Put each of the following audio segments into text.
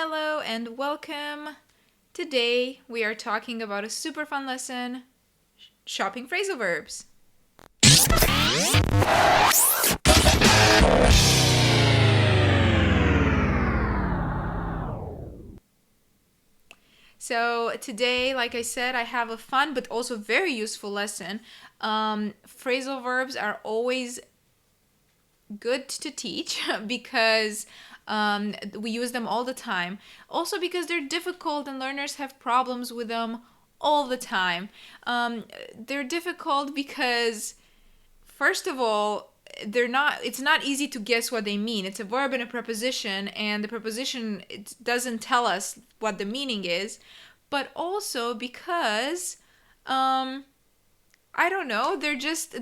Hello and welcome. Today we are talking about a super fun lesson, shopping phrasal verbs. So today, like I said, I have a fun but also very useful lesson. Phrasal verbs are always good to teach because we use them all the time. Also because they're difficult and learners have problems with them all the time. They're difficult because, first of all, it's not easy to guess what they mean. It's a verb and a preposition, and the preposition, it doesn't tell us what the meaning is. But also because I don't know, they're just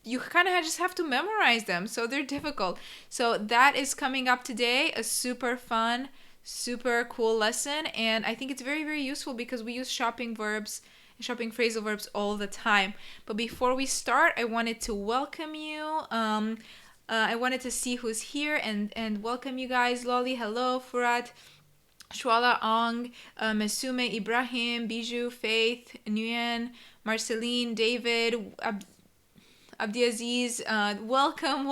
you kind of just have to memorize them, so they're difficult. So that is coming up today, a super fun, super cool lesson, and I think it's very, very useful because we use shopping phrasal verbs all the time. But before we start, I wanted to welcome you. I wanted to see who's here and welcome you guys. Lolly, hello. Furat, Shwala, Ong, Mesume, Ibrahim, Bijou, Faith, Nguyen, Marceline, David, Abdiaziz, welcome.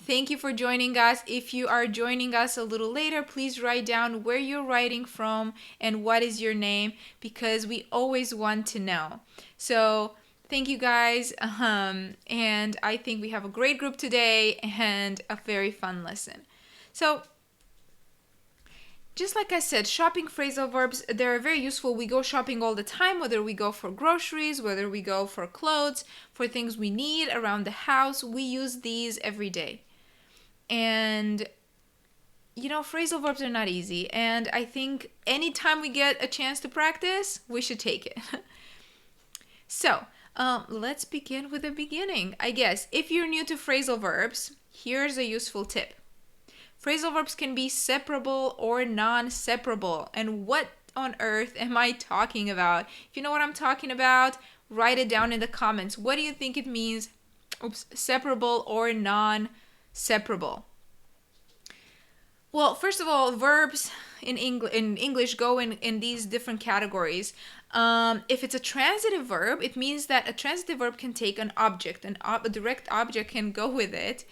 Thank you for joining us. If you are joining us a little later, please write down where you're writing from and what is your name, because we always want to know. So thank you guys, and I think we have a great group today and a very fun lesson. So just like I said, shopping phrasal verbs, they're very useful. We go shopping all the time, whether we go for groceries, whether we go for clothes, for things we need around the house. We use these every day. And, phrasal verbs are not easy. And I think anytime we get a chance to practice, we should take it. So, let's begin with the beginning. I guess if you're new to phrasal verbs, here's a useful tip. Phrasal verbs can be separable or non-separable. And what on earth am I talking about? If you know what I'm talking about, write it down in the comments. What do you think it means? Separable or non-separable? Well, first of all, verbs in English go in these different categories. If it's a transitive verb, it means that a transitive verb can take an object. A direct object can go with it.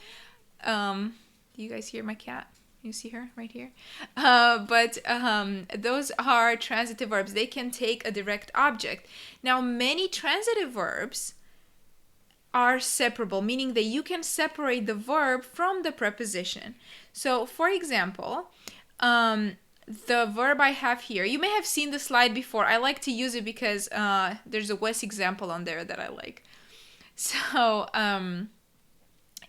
Do you guys hear my cat? You see her right here? But those are transitive verbs. They can take a direct object. Now, many transitive verbs are separable, meaning that you can separate the verb from the preposition. So, for example, the verb I have here, you may have seen the slide before. I like to use it because there's a Wes example on there that I like. So,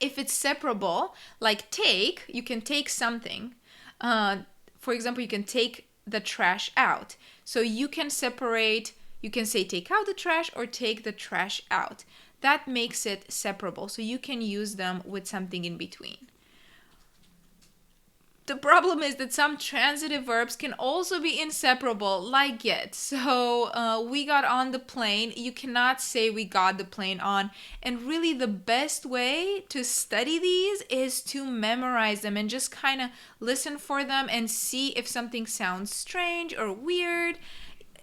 if it's separable, like take, you can take something. For example, you can take the trash out. So you can separate, you can say take out the trash or take the trash out. That makes it separable. So you can use them with something in between. The problem is that some transitive verbs can also be inseparable, like get. So we got on the plane. You cannot say we got the plane on. And really the best way to study these is to memorize them and just kind of listen for them and see if something sounds strange or weird.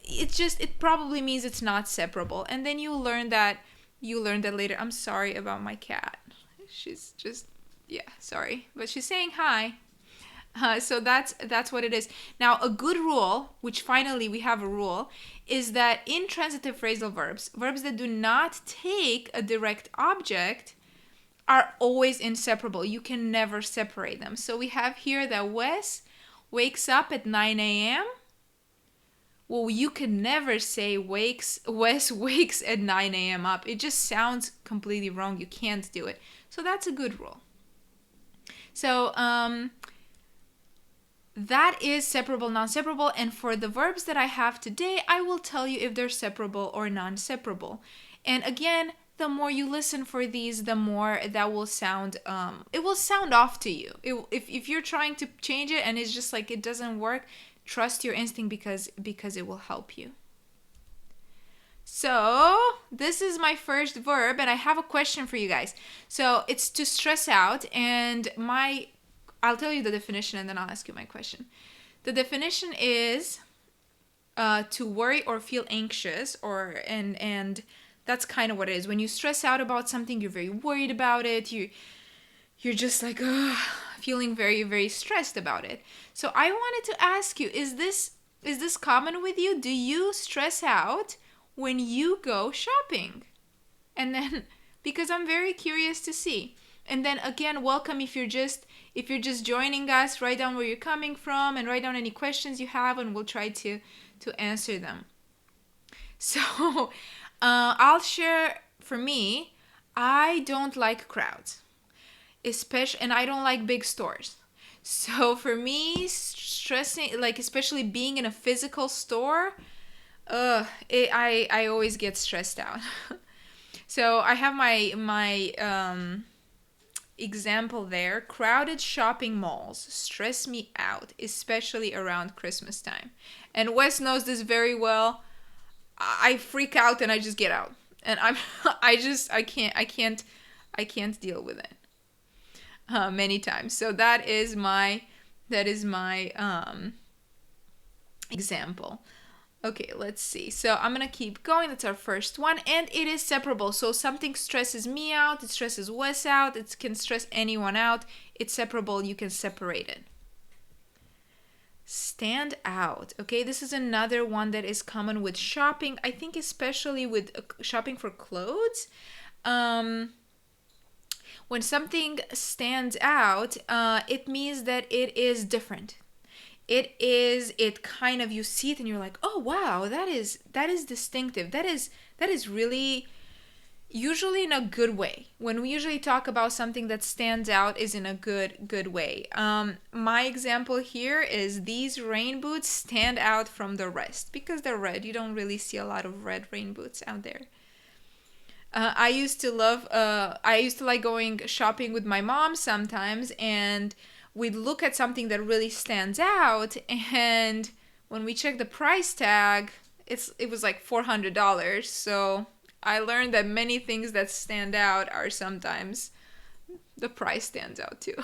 It probably means it's not separable. And then you learn that later. I'm sorry about my cat. She's just, sorry. But she's saying hi. So that's what it is. Now, a good rule, which finally we have a rule, is that in transitive phrasal verbs that do not take a direct object are always inseparable. You can never separate them. So we have here that Wes wakes up at 9 a.m. Well, you can never say Wes wakes at 9 a.m. up. It just sounds completely wrong. You can't do it. So that's a good rule. So, that is separable, non-separable, and for the verbs that I have today, I will tell you if they're separable or non-separable. And again, the more you listen for these, the more that will sound, it will sound off to you. If you're trying to change it and it's just like it doesn't work, trust your instinct because it will help you. So this is my first verb, and I have a question for you guys. So it's to stress out, and my I'll tell you the definition and then I'll ask you my question. The definition is to worry or feel anxious, and that's kind of what it is. When you stress out about something, you're very worried about it. You're just like, feeling very, very stressed about it. So I wanted to ask you, is this common with you? Do you stress out when you go shopping? And then, because I'm very curious to see. And then again, welcome if you're just joining us. Write down where you're coming from and write down any questions you have, and we'll try to answer them. So I'll share, for me, I don't like crowds, and I don't like big stores. So for me, stressing, like especially being in a physical store, I always get stressed out. So I have my example there. Crowded shopping malls stress me out, especially around Christmas time. And Wes knows this very well. I freak out and I just get out. And I can't deal with it. Many times. So that is my example. Okay, let's see. So I'm gonna keep going. That's our first one, and it is separable. So something stresses me out, it stresses Wes out, it can stress anyone out. It's separable. You can separate it. Stand out. Okay, this is another one that is common with shopping. I think especially with shopping for clothes. When something stands out, it means that it is different. It kind of, you see it and you're like, oh wow, that is distinctive. That is really, usually in a good way. When we usually talk about something that stands out, is in a good way. My example here is these rain boots stand out from the rest because they're red. You don't really see a lot of red rain boots out there. I used to like going shopping with my mom sometimes, and we'd look at something that really stands out, and when we check the price tag, it was like $400. So I learned that many things that stand out are sometimes the price stands out too.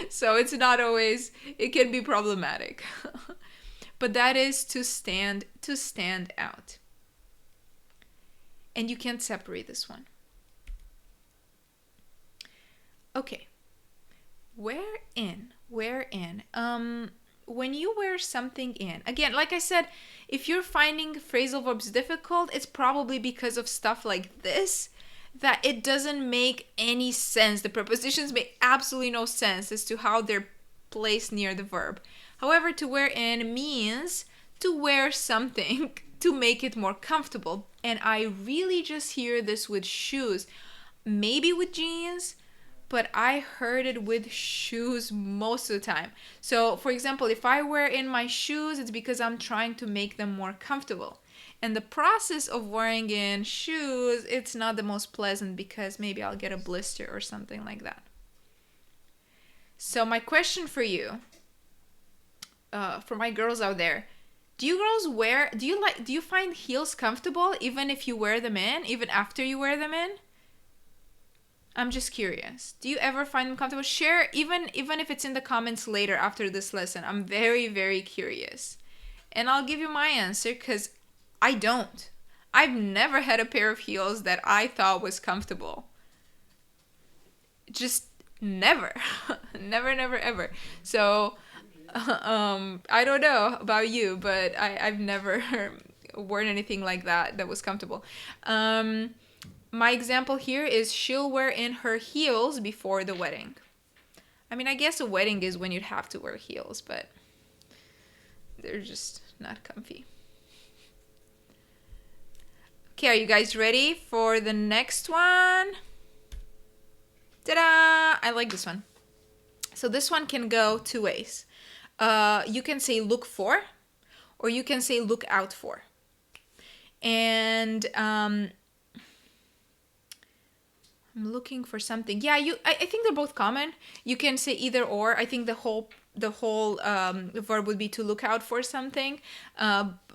So it's not always, it can be problematic. But that is to stand out. And you can't separate this one. Okay. Wherein. When you wear something in. Again, like I said, if you're finding phrasal verbs difficult, it's probably because of stuff like this, that it doesn't make any sense. The prepositions make absolutely no sense as to how they're placed near the verb. However, to wear in means to wear something to make it more comfortable. And I really just hear this with shoes, maybe with jeans, but I heard it with shoes most of the time. So for example, if I wear in my shoes, it's because I'm trying to make them more comfortable. And the process of wearing in shoes, it's not the most pleasant because maybe I'll get a blister or something like that. So my question for you, for my girls out there, do you find heels comfortable even if you wear them in, even after you wear them in? I'm just curious. Do you ever find them comfortable? Share, even if it's in the comments later after this lesson. I'm very, very curious. And I'll give you my answer because I don't. I've never had a pair of heels that I thought was comfortable. Just never. Never, ever. So I don't know about you, but I've never worn anything like that was comfortable. My example here is she'll wear in her heels before the wedding. I mean, I guess a wedding is when you'd have to wear heels, but they're just not comfy. Okay, are you guys ready for the next one? Ta-da! I like this one. So this one can go two ways. You can say look for, or you can say look out for. And I'm looking for something. Yeah, I think they're both common. You can say either or. I think the whole verb would be to look out for something.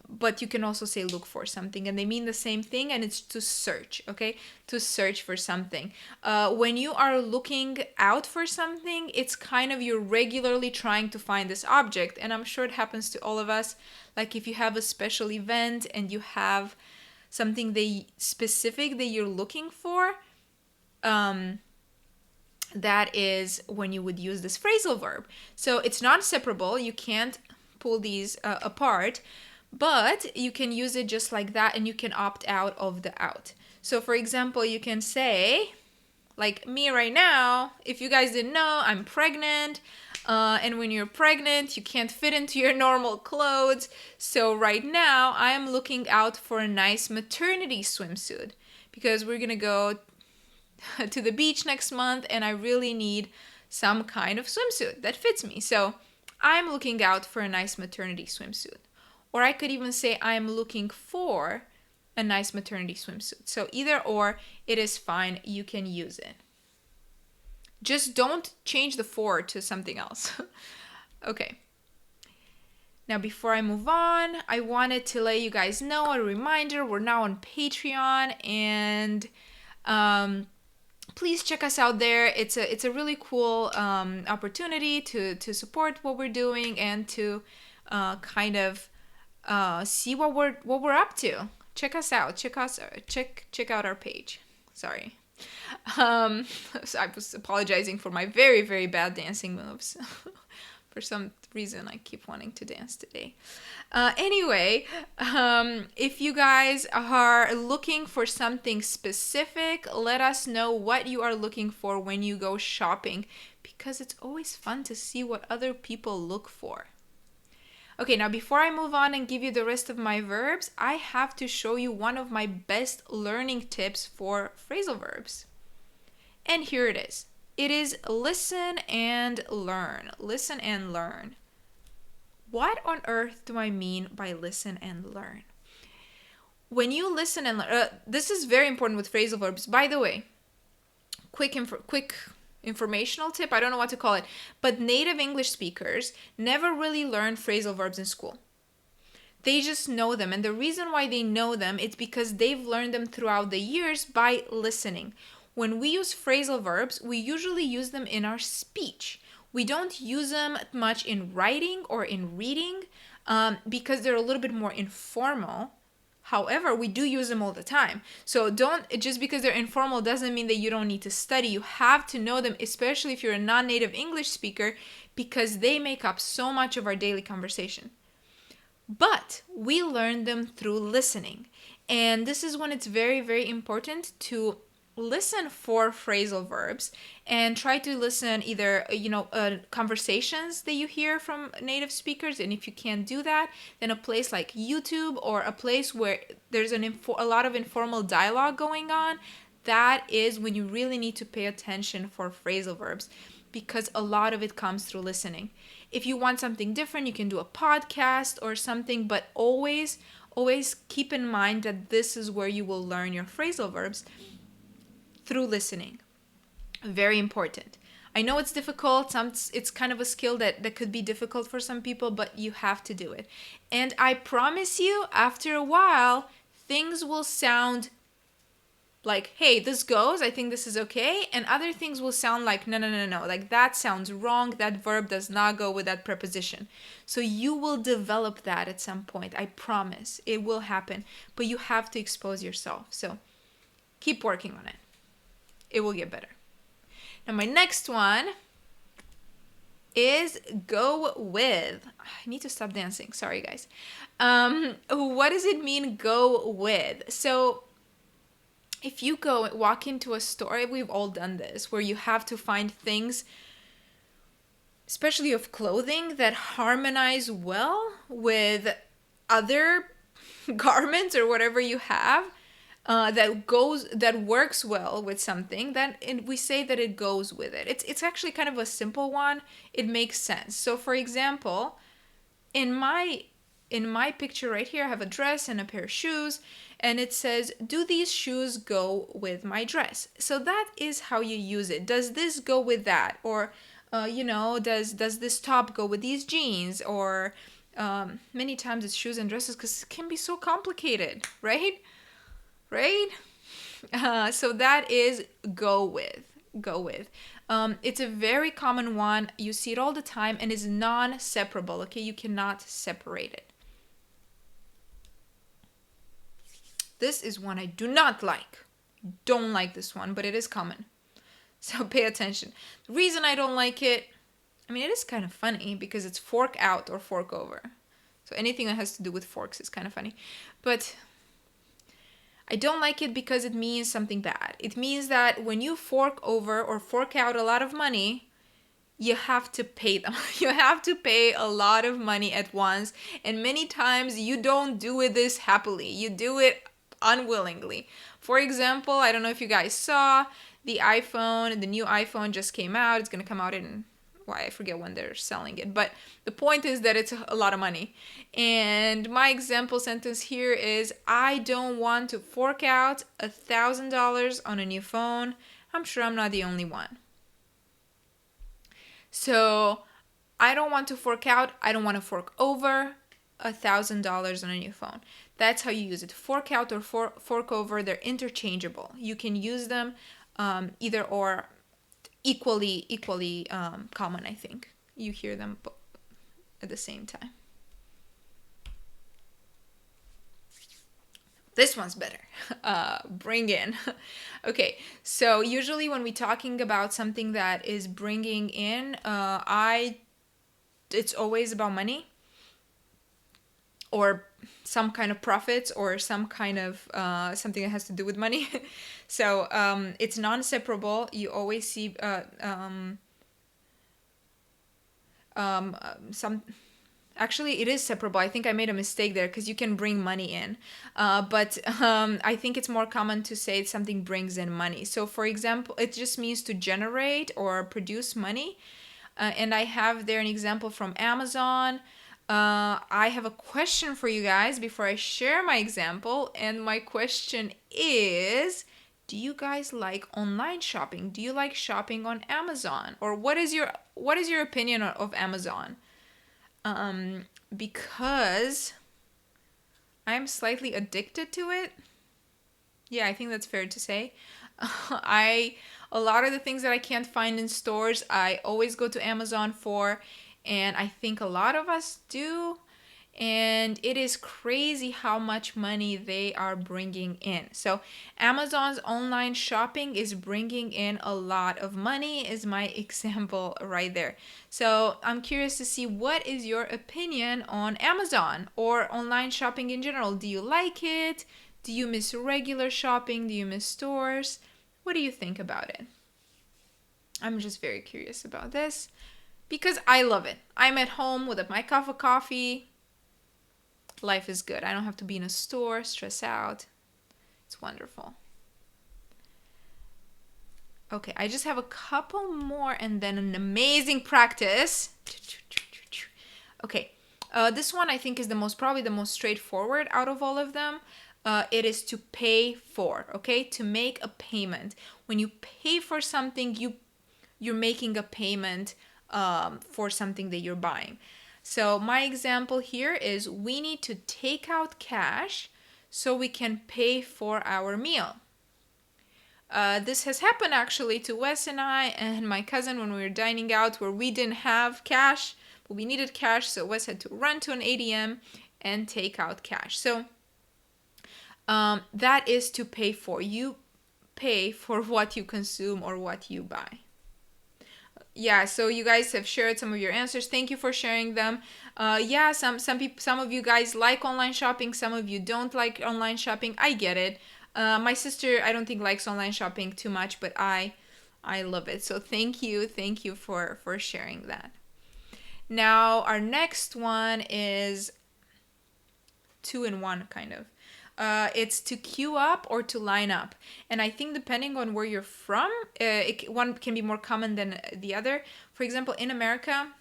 but you can also say look for something, and they mean the same thing, and it's to search, okay? To search for something. When you are looking out for something, it's kind of you're regularly trying to find this object, and I'm sure it happens to all of us. Like if you have a special event and you have something specific that you're looking for, that is when you would use this phrasal verb. So it's not separable. You can't pull these apart, but you can use it just like that, and you can opt out of the out. So for example, you can say, like me right now, if you guys didn't know, I'm pregnant. And when you're pregnant, you can't fit into your normal clothes. So right now, I am looking out for a nice maternity swimsuit because we're going to go to the beach next month, and I really need some kind of swimsuit that fits me. So I'm looking out for a nice maternity swimsuit. Or I could even say I'm looking for a nice maternity swimsuit. So either or, it is fine. You can use it. Just don't change the for to something else. Okay. Now, before I move on, I wanted to let you guys know, a reminder, we're now on Patreon, and please check us out there. It's a really cool opportunity to support what we're doing and to kind of see what we're up to. Check us out. Check out our page. Sorry. So I was apologizing for my very, very bad dancing moves. For some reason, I keep wanting to dance today. Anyway, if you guys are looking for something specific, let us know what you are looking for when you go shopping, because it's always fun to see what other people look for. Okay, now before I move on and give you the rest of my verbs, I have to show you one of my best learning tips for phrasal verbs. And here it is. It is listen and learn. Listen and learn. What on earth do I mean by listen and learn? When you listen and learn, this is very important with phrasal verbs. By the way, quick informational tip, I don't know what to call it, but native English speakers never really learn phrasal verbs in school. They just know them, and the reason why they know them is because they've learned them throughout the years by listening. When we use phrasal verbs, we usually use them in our speech. We don't use them much in writing or in reading because they're a little bit more informal. However, we do use them all the time. So just because they're informal doesn't mean that you don't need to study. You have to know them, especially if you're a non-native English speaker, because they make up so much of our daily conversation. But we learn them through listening. And this is when it's very, very important to listen for phrasal verbs and try to listen either conversations that you hear from native speakers, and if you can't do that, then a place like YouTube or a place where there's a lot of informal dialogue going on, that is when you really need to pay attention for phrasal verbs, because a lot of it comes through listening. If you want something different, you can do a podcast or something, but always keep in mind that this is where you will learn your phrasal verbs, through listening. Very important. I know it's difficult. It's kind of a skill that could be difficult for some people, but you have to do it. And I promise you, after a while, things will sound like, hey, this goes, I think this is okay. And other things will sound like, no. Like that sounds wrong. That verb does not go with that preposition. So you will develop that at some point. I promise. It will happen. But you have to expose yourself. So keep working on it. It will get better. Now my next one is go with. I need to stop dancing. Sorry, guys. What does it mean, go with? So if you walk into a store, we've all done this, where you have to find things, especially of clothing, that harmonize well with other garments or whatever you have. That works well with something, and we say that it goes with it. It's actually kind of a simple one. It makes sense. So for example, in my picture right here, I have a dress and a pair of shoes, and it says, do these shoes go with my dress? So that is how you use it. Does this go with that? Or does this top go with these jeans? Or Many times it's shoes and dresses because it can be so complicated, right? Right? So that is go with. Go with. It's a very common one. You see it all the time and is non-separable. Okay, you cannot separate it. This is one I do not like. Don't like this one, but it is common. So pay attention. The reason I don't like it, I mean, it is kind of funny because it's fork out or fork over. So anything that has to do with forks is kind of funny. But I don't like it because it means something bad. It means that when you fork over or fork out a lot of money, you have to pay them. You have to pay a lot of money at once. And many times you don't do it this happily. You do it unwillingly. For example, I don't know if you guys saw the new iPhone just came out. It's going to come out in, I forget when they're selling it. But the point is that it's a lot of money. And my example sentence here is, I don't want to fork out $1,000 on a new phone. I'm sure I'm not the only one. So I don't want to fork out. I don't want to fork over $1,000 on a new phone. That's how you use it. Fork out or fork over, they're interchangeable. You can use them either or, equally common, I think. You hear them at the same time. This one's better. Bring in. Okay, so usually when we're talking about something that is bringing in, it's always about money or some kind of profits or some kind of something that has to do with money. So it's non-separable. You always see actually it is separable. I think I made a mistake there because you can bring money in. But I think it's more common to say something brings in money. So for example, it just means to generate or produce money. And I have there an example from Amazon. I have a question for you guys before I share my example. And my question is, do you guys like online shopping? Do you like shopping on Amazon? Or what is your opinion of Amazon? Because I'm slightly addicted to it. Yeah, I think that's fair to say. A lot of the things that I can't find in stores, I always go to Amazon for, and I think a lot of us do. And it is crazy how much money they are bringing in. So Amazon's online shopping is bringing in a lot of money, is my example right there. So I'm curious to see, what is your opinion on Amazon or online shopping in general? Do you like it? Do you miss regular shopping? Do you miss stores? What do you think about it? I'm just very curious about this because I love it. I'm at home with my cup of coffee. Life is good. I don't have to be in a store, stress out. It's wonderful. Okay, I just have a couple more and then an amazing practice. Okay, this one I think is probably the most straightforward out of all of them. It is to pay for, okay? To make a payment. When you pay for something, you're making a payment for something that you're buying. So my example here is, we need to take out cash so we can pay for our meal. This has happened actually to Wes and I and my cousin when we were dining out, where we didn't have cash, but we needed cash, so Wes had to run to an ATM and take out cash. So that is to pay for. You pay for what you consume or what you buy. Yeah, so you guys have shared some of your answers. Thank you for sharing them. Yeah, some of you guys like online shopping. Some of you don't like online shopping. I get it. My sister, I don't think, likes online shopping too much, but I love it. So thank you for sharing that. Now our next one is 2-in-1 kind of. It's to queue up or to line up. And I think depending on where you're from, one can be more common than the other. For example, in America,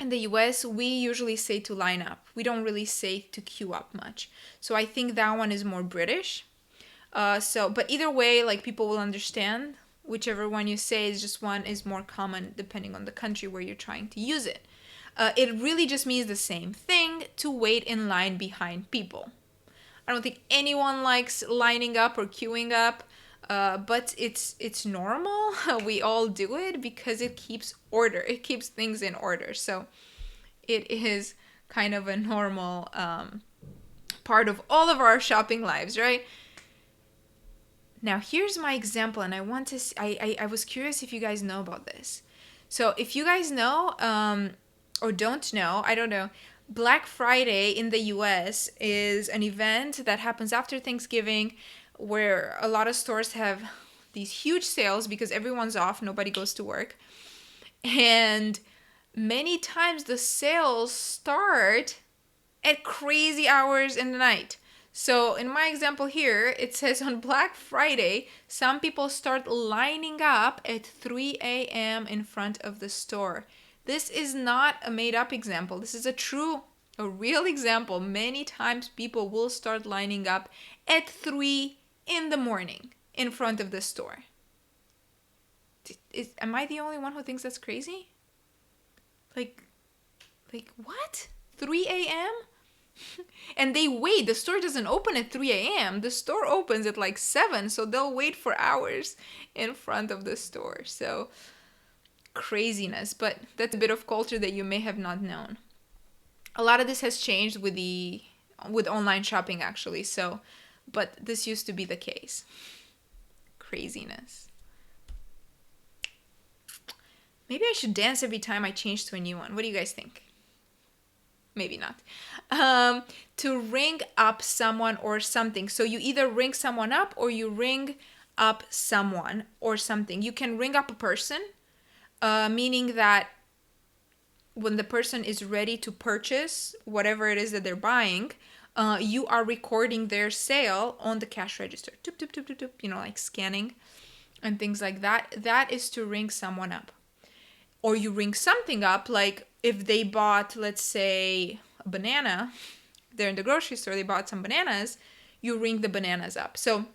in the US, we usually say to line up. We don't really say to queue up much. So I think that one is more British. But either way, like, people will understand. Whichever one you say, is just one is more common depending on the country where you're trying to use it. It really just means the same thing, to wait in line behind people. I don't think anyone likes lining up or queuing up, but it's normal. We all do it because it keeps order. It keeps things in order. So it is kind of a normal part of all of our shopping lives, right? Now here's my example, and I was curious if you guys know about this. So if you guys know or don't know, I don't know, Black Friday in the US is an event that happens after Thanksgiving where a lot of stores have these huge sales because everyone's off, nobody goes to work. And many times the sales start at crazy hours in the night. So in my example here, it says on Black Friday, some people start lining up at 3 a.m. in front of the store. This is not a made-up example. This is a real example. Many times people will start lining up at 3 in the morning in front of the store. Am I the only one who thinks that's crazy? Like what? 3 a.m.? And they wait. The store doesn't open at 3 a.m. The store opens at like 7, so they'll wait for hours in front of the store. So craziness, but that's a bit of culture that you may have not known. A lot of this has changed with online shopping actually. So, but this used to be the case. Craziness. Maybe I should dance every time I change to a new one. What do you guys think? Maybe not. To ring up someone or something. So you either ring someone up or you ring up someone or something. You can ring up a person, meaning that when the person is ready to purchase whatever it is that they're buying, you are recording their sale on the cash register. Toop, toop, toop, toop, toop, like scanning and things like that. That is to ring someone up. Or you ring something up, like if they bought, let's say, a banana, they're in the grocery store, they bought some bananas, you ring the bananas up. So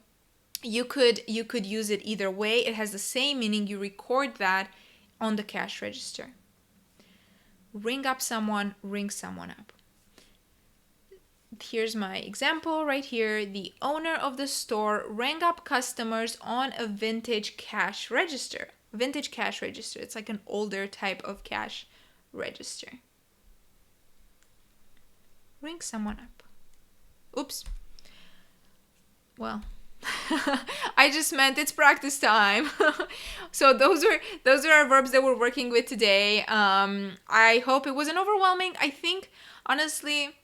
you could use it either way. It has the same meaning. You record that on the cash register. Ring up someone, ring someone up. Here's my example right here. The owner of the store rang up customers on a vintage cash register. Vintage cash register. It's like an older type of cash register. Ring someone up. Oops. Well, I just meant it's practice time. So those are our verbs that we're working with today. I hope it wasn't overwhelming. I think honestly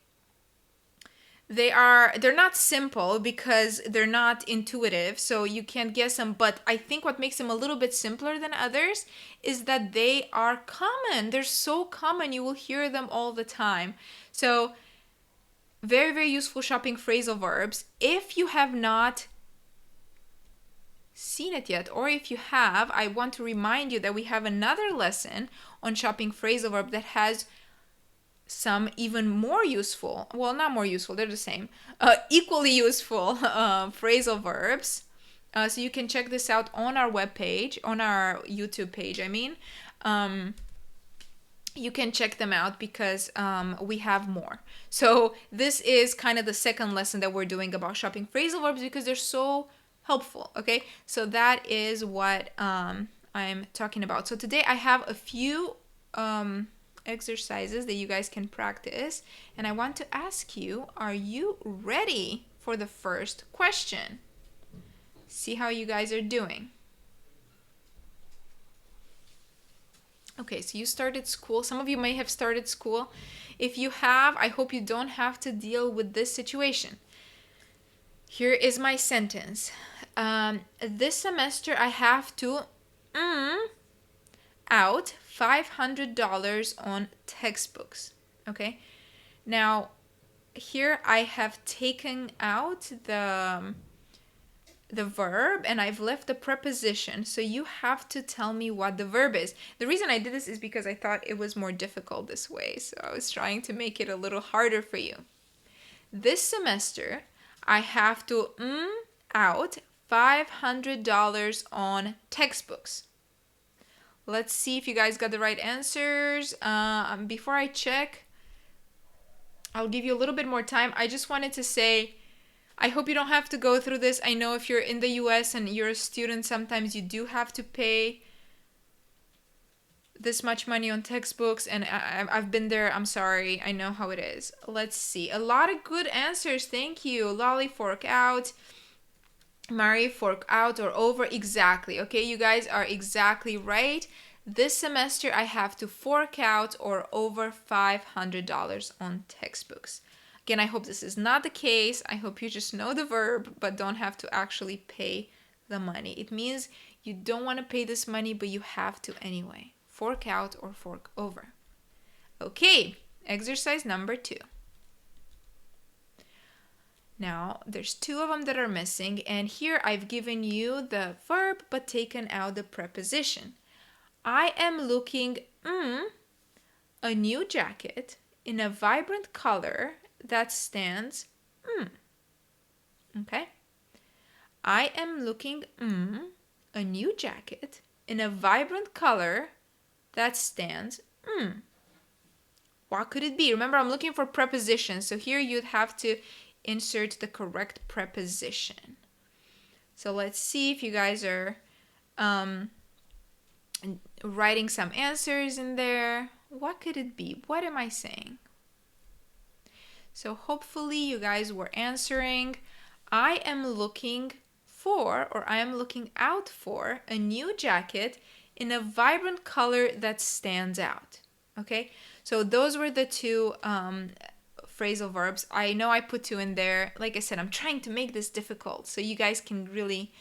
they're not simple because they're not intuitive, so you can't guess them, but I think what makes them a little bit simpler than others is that they are common. They're so common, you will hear them all the time. So very, very useful shopping phrasal verbs. If you have not seen it yet, or if you have, I want to remind you that we have another lesson on shopping phrasal verb that has some even more useful, well, not more useful, they're the same, equally useful phrasal verbs. So you can check this out on our webpage, on our YouTube page, I mean. You can check them out because we have more. So this is kind of the second lesson that we're doing about shopping phrasal verbs because they're so helpful, okay? So that is what I'm talking about. So today I have a few exercises that you guys can practice, and I want to ask you, are you ready for the first question? See how you guys are doing. Okay, so you started school. Some of you may have started school. If you have, I hope you don't have to deal with this situation. Here is my sentence. This semester I have to out $500 on textbooks. Okay, now here I have taken out the verb and I've left the preposition, so you have to tell me what the verb is. The reason I did this is because I thought it was more difficult this way, so I was trying to make it a little harder for you. This semester I have to out $500 on textbooks. Let's see if you guys got the right answers. Before I check, I'll give you a little bit more time. I just wanted to say, I hope you don't have to go through this. I know if you're in the US and you're a student, sometimes you do have to pay this much money on textbooks, and I've been there. I'm sorry. I know how it is. Let's see. A lot of good answers. Thank you. Lolly, fork out. Mari, fork out or over. Exactly. Okay, you guys are exactly right. This semester I have to fork out or over $500 on textbooks. Again, I hope this is not the case. I hope you just know the verb but don't have to actually pay the money. It means you don't want to pay this money, but you have to anyway. Fork out or fork over. Okay, exercise number 2. Now, there's 2 of them that are missing, and here I've given you the verb but taken out the preposition. I am looking a new jacket in a vibrant color that stands Okay? I am looking a new jacket in a vibrant color that stands What could it be? Remember, I'm looking for prepositions, so here you'd have to insert the correct preposition. So let's see if you guys are writing some answers in there. What could it be? What am I saying? So hopefully you guys were answering. I am looking for, or I am looking out for, a new jacket in a vibrant color that stands out. Okay, so those were the 2 phrasal verbs. I know I put 2 in there. Like I said, I'm trying to make this difficult so you guys can really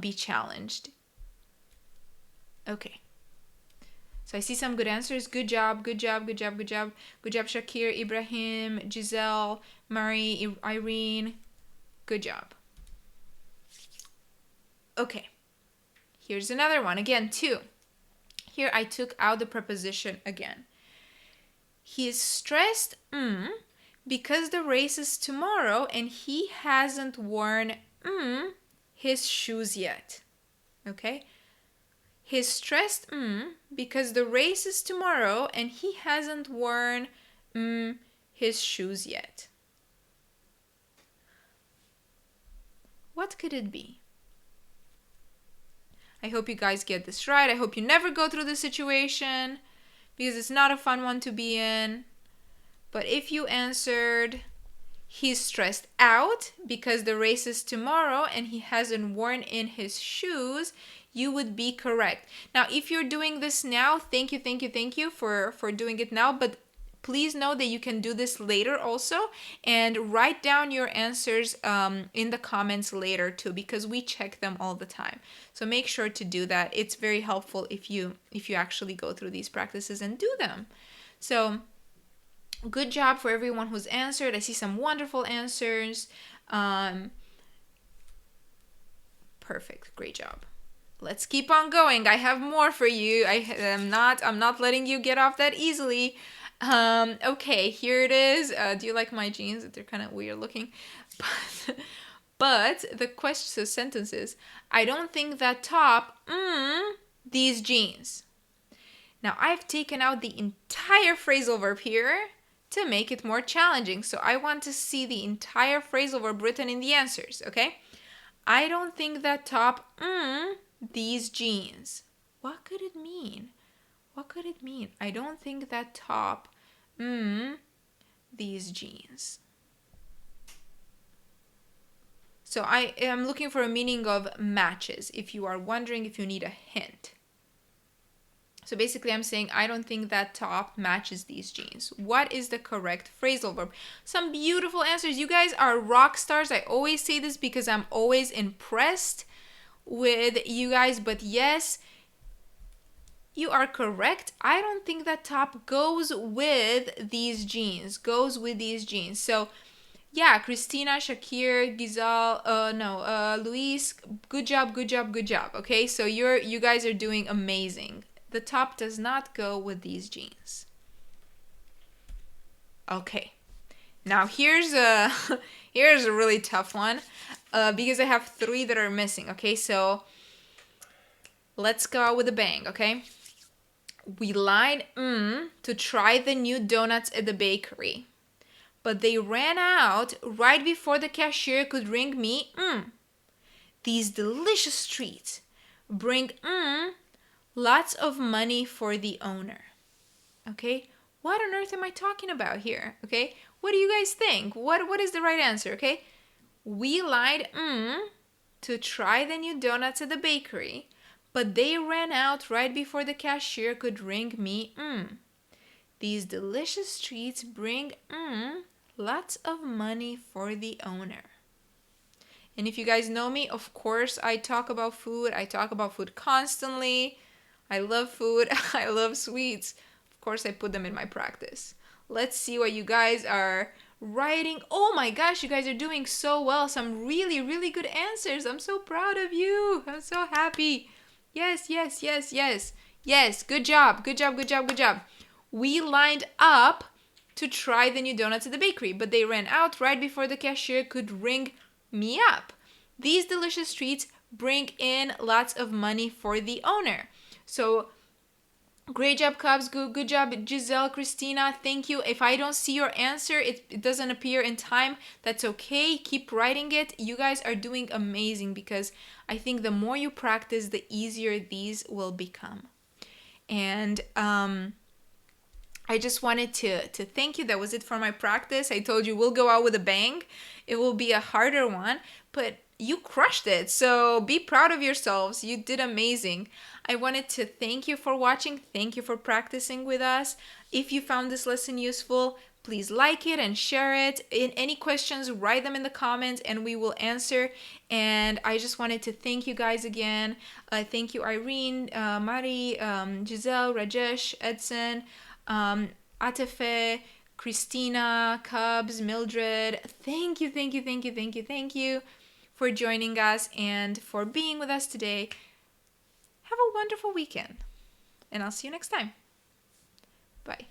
be challenged. Okay. So I see some good answers. Good job, good job, good job, good job. Good job, Shakir, Ibrahim, Giselle, Marie, Irene. Good job. Okay. Here's another one. Again, 2. Here I took out the preposition again. He is stressed because the race is tomorrow and he hasn't worn his shoes yet. Okay? He's stressed because the race is tomorrow and he hasn't worn his shoes yet. What could it be? I hope you guys get this right. I hope you never go through this situation because it's not a fun one to be in. But if you answered, he's stressed out because the race is tomorrow and he hasn't worn in his shoes, you would be correct. Now, if you're doing this now, thank you for doing it now. But please know that you can do this later also and write down your answers in the comments later too, because we check them all the time. So make sure to do that. It's very helpful if you actually go through these practices and do them. So good job for everyone who's answered. I see some wonderful answers. Perfect. Great job. Let's keep on going. I have more for you. I'm not letting you get off that easily. Okay, here it is. Do you like my jeans? They're kind of weird looking. But the question, so sentences. I don't think that top, these jeans. Now, I've taken out the entire phrasal verb here to make it more challenging. So I want to see the entire phrasal verb written in the answers, okay? I don't think that top, these jeans. What could it mean? What could it mean? I don't think that top, these jeans. So I am looking for a meaning of matches if you are wondering, if you need a hint. So basically I'm saying I don't think that top matches these jeans. What is the correct phrasal verb? Some beautiful answers. You guys are rock stars. I always say this because I'm always impressed with you guys. But yes, you are correct. I don't think that top goes with these jeans. So yeah, Christina, Shakir, Gizal, Luis, good job. Okay, so you guys are doing amazing. The top does not go with these jeans. Okay, now here's a really tough one because I have 3 that are missing. Okay, so Let's go out with a bang, okay? We lied to try the new donuts at the bakery, but they ran out right before the cashier could ring me. These delicious treats bring lots of money for the owner. Okay? What on earth am I talking about here? Okay? What do you guys think? What is the right answer? Okay? We lied to try the new donuts at the bakery, but they ran out right before the cashier could ring me. These delicious treats bring lots of money for the owner. And if you guys know me, of course, I talk about food. I talk about food constantly. I love food. I love sweets. Of course, I put them in my practice. Let's see what you guys are writing. Oh my gosh, you guys are doing so well. Some really, really good answers. I'm so proud of you. I'm so happy. Yes, yes, yes, yes. Yes, good job. Good job, good job, good job. We lined up to try the new donuts at the bakery, but they ran out right before the cashier could ring me up. These delicious treats bring in lots of money for the owner. So great job, Cubs. Good job, Giselle, Christina. Thank you. If I don't see your answer, it doesn't appear in time. That's okay. Keep writing it. You guys are doing amazing because I think the more you practice, the easier these will become. And I just wanted to thank you. That was it for my practice. I told you we'll go out with a bang. It will be a harder one, but you crushed it. So be proud of yourselves. You did amazing. I wanted to thank you for watching. Thank you for practicing with us. If you found this lesson useful, please like it and share it. In any questions, write them in the comments and we will answer. And I just wanted to thank you guys again. Thank you, Irene, Mari, Giselle, Rajesh, Edson, Atefe, Christina, Cubs, Mildred. Thank you, thank you, thank you, thank you, thank you for joining us and for being with us today. Have a wonderful weekend, and I'll see you next time. Bye.